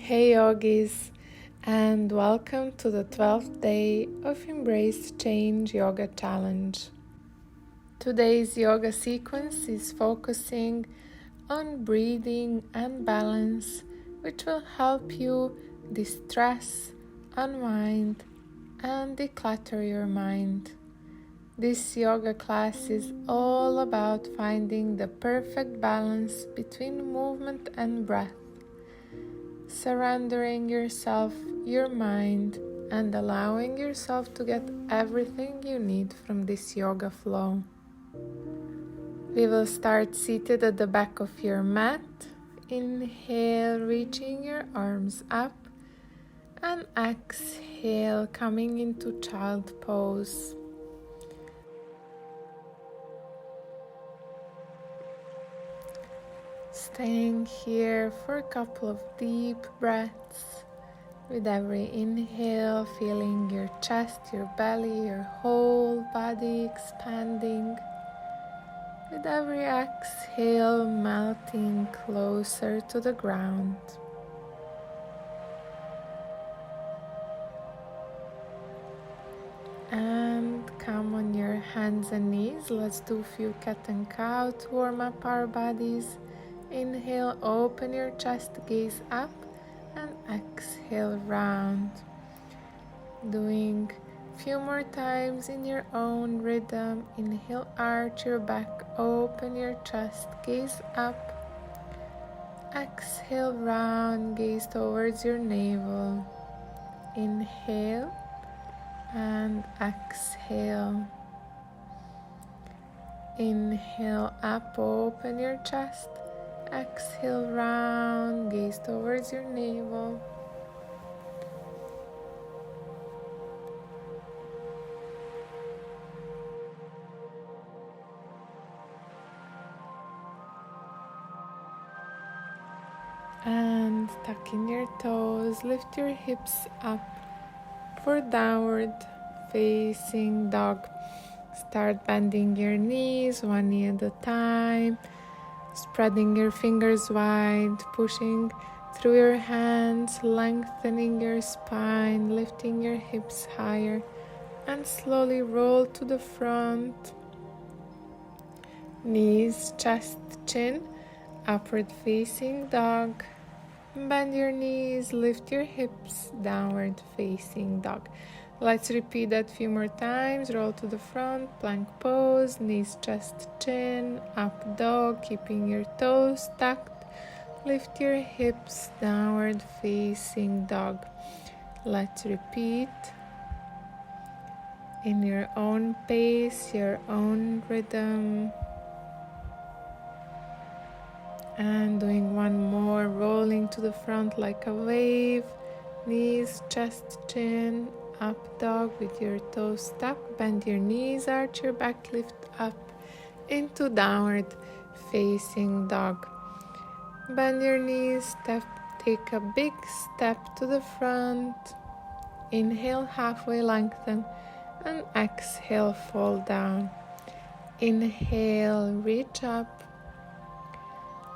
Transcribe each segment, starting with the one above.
Hey yogis, and welcome to the 12th day of Embrace Change Yoga Challenge. Today's yoga sequence is focusing on breathing and balance, which will help you distress, unwind, and declutter your mind. This yoga class is all about finding the perfect balance between movement and breath, surrendering yourself, your mind, and allowing yourself to get everything you need from this yoga flow. We will start seated at the back of your mat. Inhale, reaching your arms up, and exhale, coming into child pose. Staying here for a couple of deep breaths. With every inhale, feeling your chest, your belly, your whole body expanding. With every exhale, melting closer to the ground. And come on your hands and knees. Let's do a few cat and cow to warm up our bodies. Inhale, open your chest, gaze up, and exhale, round. Doing a few more times in your own rhythm. Inhale, arch your back, open your chest, gaze up. Exhale, round, gaze towards your navel. Inhale and exhale. Inhale, up, open your chest. Exhale, round, gaze towards your navel. And tuck in your toes, lift your hips up for downward facing dog. Start bending your knees, one knee at a time. Spreading your fingers wide, pushing through your hands, lengthening your spine, lifting your hips higher, and slowly roll to the front. Knees, chest, chin, upward facing dog. Bend your knees, lift your hips, downward facing dog. Let's repeat that a few more times. Roll to the front, plank pose, knees, chest, chin, up dog, keeping your toes tucked. Lift your hips, downward facing dog. Let's repeat in your own pace, your own rhythm. And doing one more, rolling to the front like a wave. Knees, chest, chin, up dog with your toes tucked. Bend your knees, arch your back, lift up into downward facing dog. Bend your knees, take a big step to the front. Inhale, halfway lengthen, and exhale, fall down. Inhale, reach up.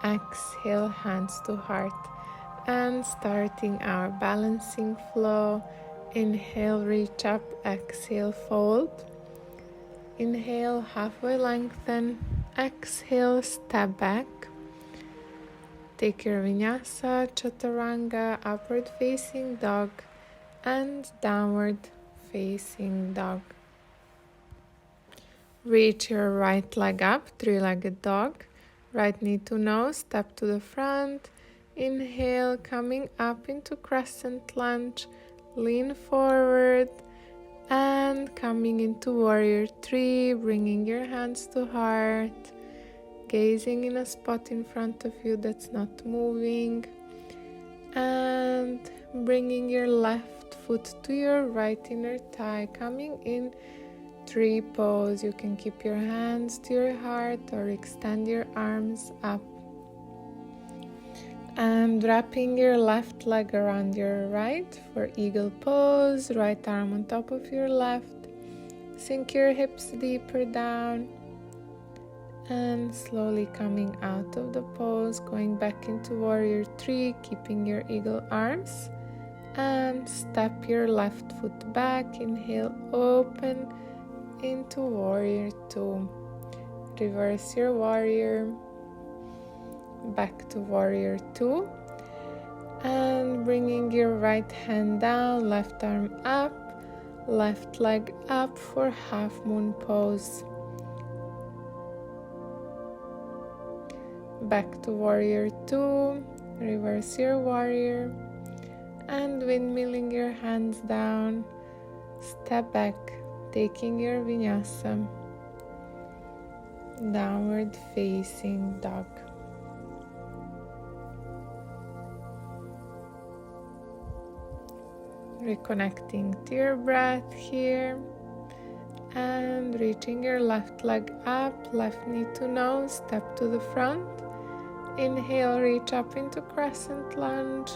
Exhale, hands to heart. And starting our balancing flow. Inhale, reach up, exhale, fold. Inhale, halfway lengthen. Exhale, step back. Take your vinyasa, chaturanga, upward facing dog, and downward facing dog. Reach your right leg up, three-legged dog. Right knee to nose, step to the front. Inhale, coming up into crescent lunge. Lean forward and coming into warrior three, bringing your hands to heart, gazing in a spot in front of you that's not moving, and bringing your left foot to your right inner thigh, coming in tree pose. You can keep your hands to your heart or extend your arms up. And wrapping your left leg around your right for eagle pose, right arm on top of your left. Sink your hips deeper down And slowly coming out of the pose, going back into warrior 3, keeping your eagle arms, and step your left foot back. Inhale, open into warrior 2. Reverse your warrior, back to warrior 2, and bringing your right hand down, left arm up, left leg up for half moon pose. Back to warrior 2, reverse your warrior, and windmilling your hands down, step back, taking your vinyasa, downward facing dog. Reconnecting to your breath here, and reaching your left leg up, left knee to nose, step to the front. Inhale, reach up into crescent lunge.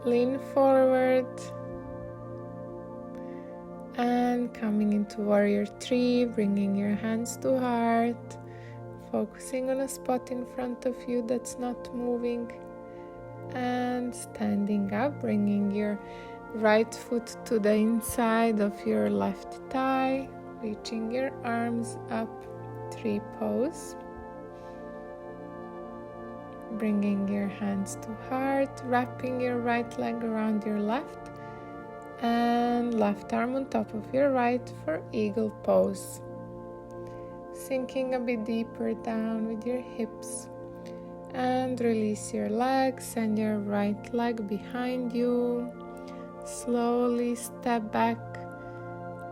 Lean forward. And coming into warrior 3, bringing your hands to heart, focusing on a spot in front of you that's not moving. And standing up, bringing your right foot to the inside of your left thigh, reaching your arms up, 3 pose. Bringing your hands to heart, wrapping your right leg around your left, and left arm on top of your right for eagle pose. Sinking a bit deeper down with your hips. And release your legs, send your right leg behind you. Slowly step back,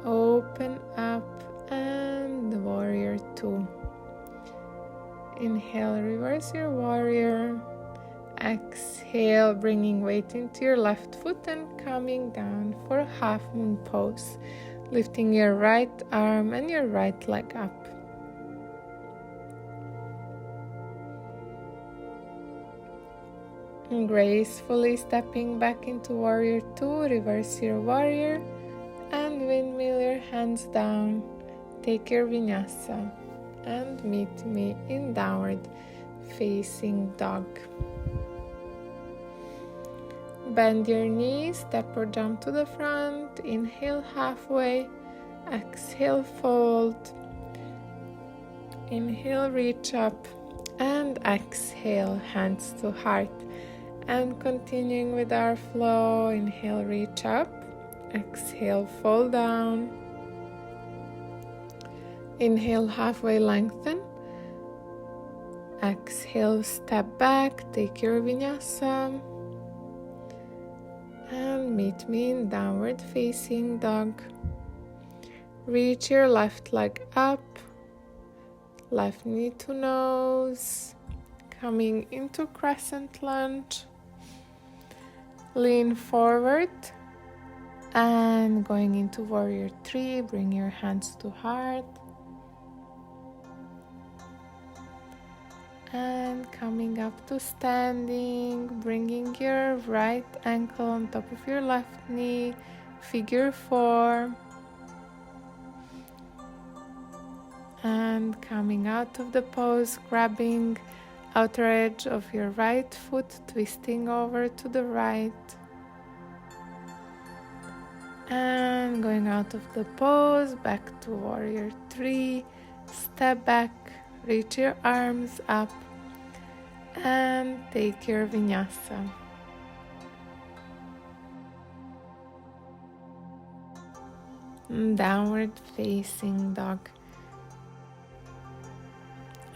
open up, and warrior 2. Inhale, reverse your warrior. Exhale, bringing weight into your left foot and coming down for half moon pose. Lifting your right arm and your right leg up. And gracefully stepping back into warrior 2, reverse your warrior and windmill your hands down. Take your vinyasa and meet me in downward facing dog. Bend your knees, step or jump to the front. Inhale halfway, exhale fold. Inhale, reach up, and exhale, hands to heart. And continuing with our flow, inhale, reach up, exhale, fall down. Inhale, halfway lengthen. Exhale, step back, take your vinyasa. And meet me in downward facing dog. Reach your left leg up, left knee to nose, coming into crescent lunge. Lean forward and going into warrior 3, bring your hands to heart. And coming up to standing, bringing your right ankle on top of your left knee, figure 4. And coming out of the pose, grabbing outer edge of your right foot, twisting over to the right. And going out of the pose, back to warrior 3, step back, reach your arms up, and take your vinyasa. Downward facing dog.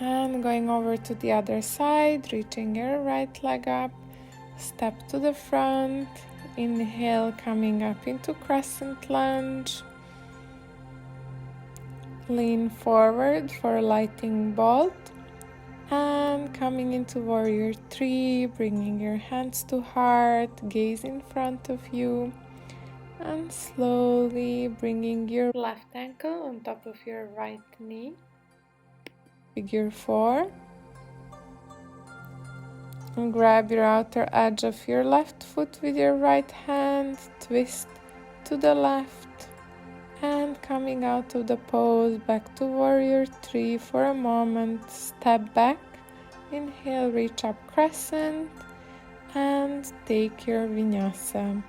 And going over to the other side, reaching your right leg up, step to the front, inhale, coming up into crescent lunge, lean forward for a lightning bolt, and coming into warrior 3, bringing your hands to heart, gaze in front of you, and slowly bringing your left ankle on top of your right knee. Figure 4. And grab your outer edge of your left foot with your right hand, twist to the left, And coming out of the pose, back to warrior 3 for a moment. Step back, inhale, reach up crescent, and take your vinyasa.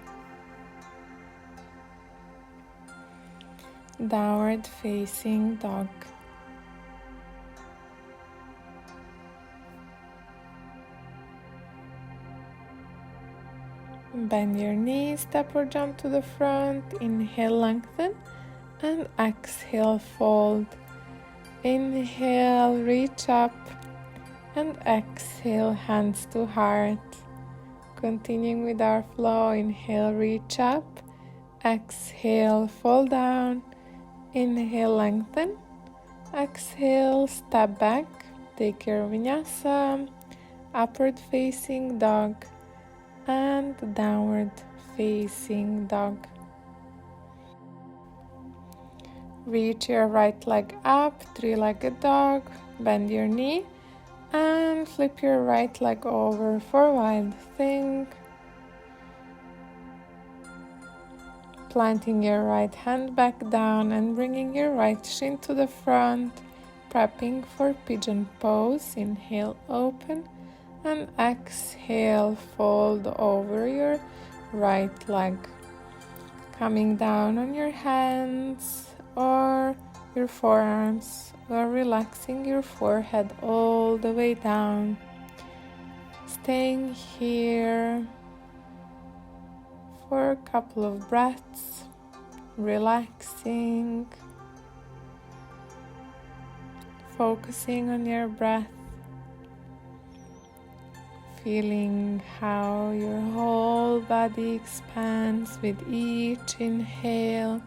Downward facing dog. Bend your knees, step or jump to the front, inhale, lengthen, and exhale, fold. Inhale, reach up, and exhale, hands to heart. Continuing with our flow, inhale, reach up, exhale, fall down, inhale, lengthen, exhale, step back, take your vinyasa, upward facing dog, and downward facing dog. Reach your right leg up, three-legged dog, bend your knee, and flip your right leg over for wild thing. Planting your right hand back down and bringing your right shin to the front, prepping for pigeon pose. Inhale, open, and exhale, fold over your right leg. Coming down on your hands or your forearms, or relaxing your forehead all the way down. Staying here for a couple of breaths, relaxing, focusing on your breath, feeling how your whole body expands with each inhale,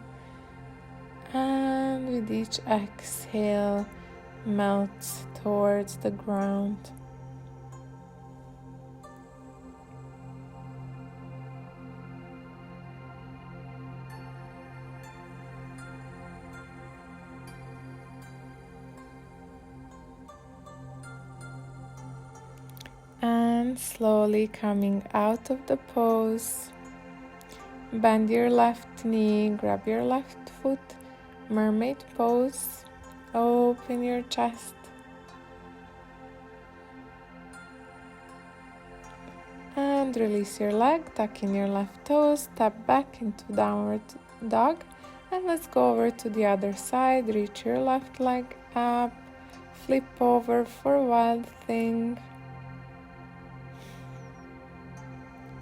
and with each exhale melts towards the ground. And slowly coming out of the pose, bend your left knee, grab your left foot, mermaid pose, open your chest, and release your leg, tuck in your left toes, step back into downward dog, and let's go over to the other side. Reach your left leg up, flip over for wild thing,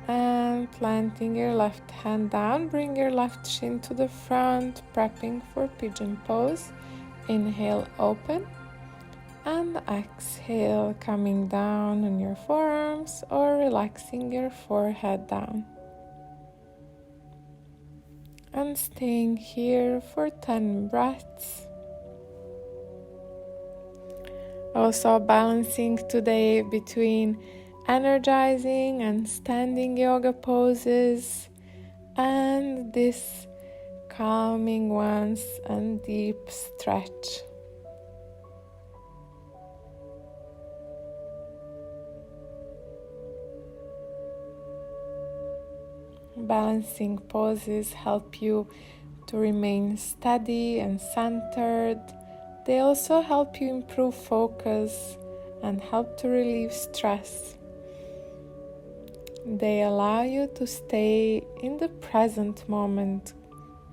and planting your left hand down, bring your left shin to the front, prepping for pigeon pose. Inhale, open, and exhale, coming down on your forearms or relaxing your forehead down. And staying here for 10 breaths. Also balancing today between energizing and standing yoga poses and this calming ones and deep stretch. Balancing poses help you to remain steady and centered. They also help you improve focus and help to relieve stress. They allow you to stay in the present moment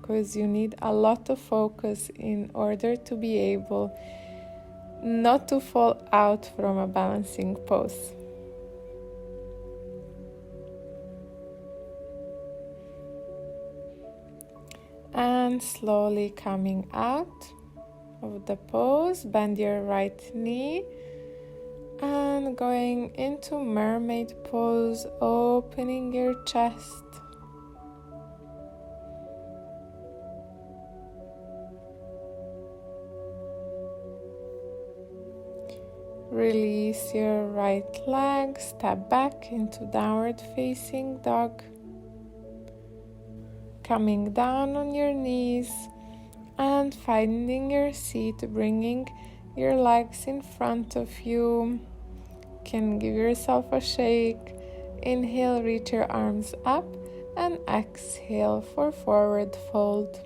because you need a lot of focus in order to be able not to fall out from a balancing pose. And slowly coming out of the pose, bend your right knee and going into mermaid pose, opening your chest. Release your right leg, step back into downward facing dog. Coming down on your knees and finding your seat, bringing your legs in front of you. Can give yourself a shake. Inhale, reach your arms up, and exhale for forward fold.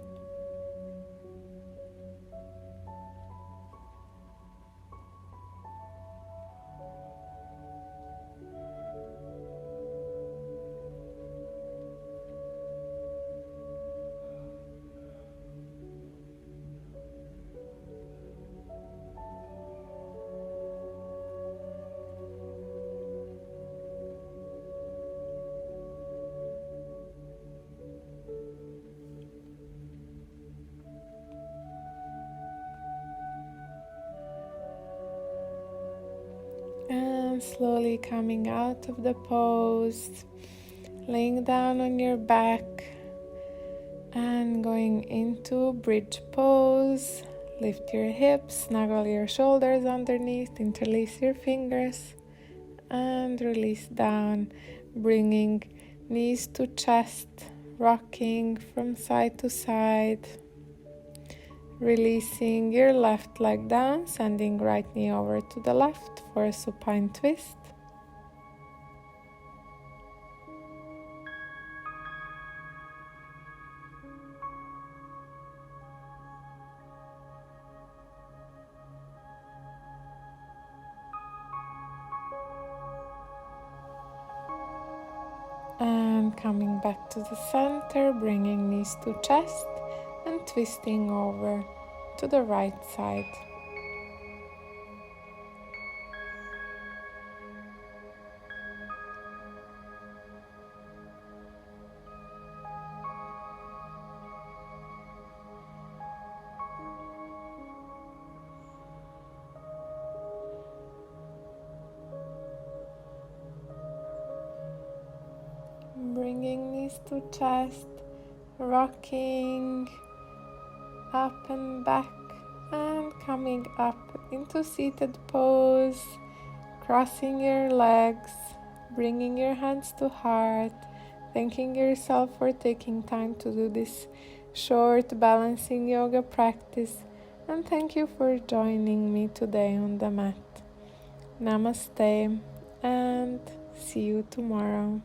and slowly coming out of the pose, laying down on your back and going into bridge pose. Lift your hips, snuggle your shoulders underneath, interlace your fingers and release down, bringing knees to chest, rocking from side to side. Releasing your left leg down, sending right knee over to the left for a supine twist. And coming back to the center, bringing knees to chest and twisting over to the right side. Bringing knees to chest, rocking up and back and coming up into seated pose, crossing your legs, bringing your hands to heart, thanking yourself for taking time to do this short balancing yoga practice, and thank you for joining me today on the mat. Namaste and see you tomorrow.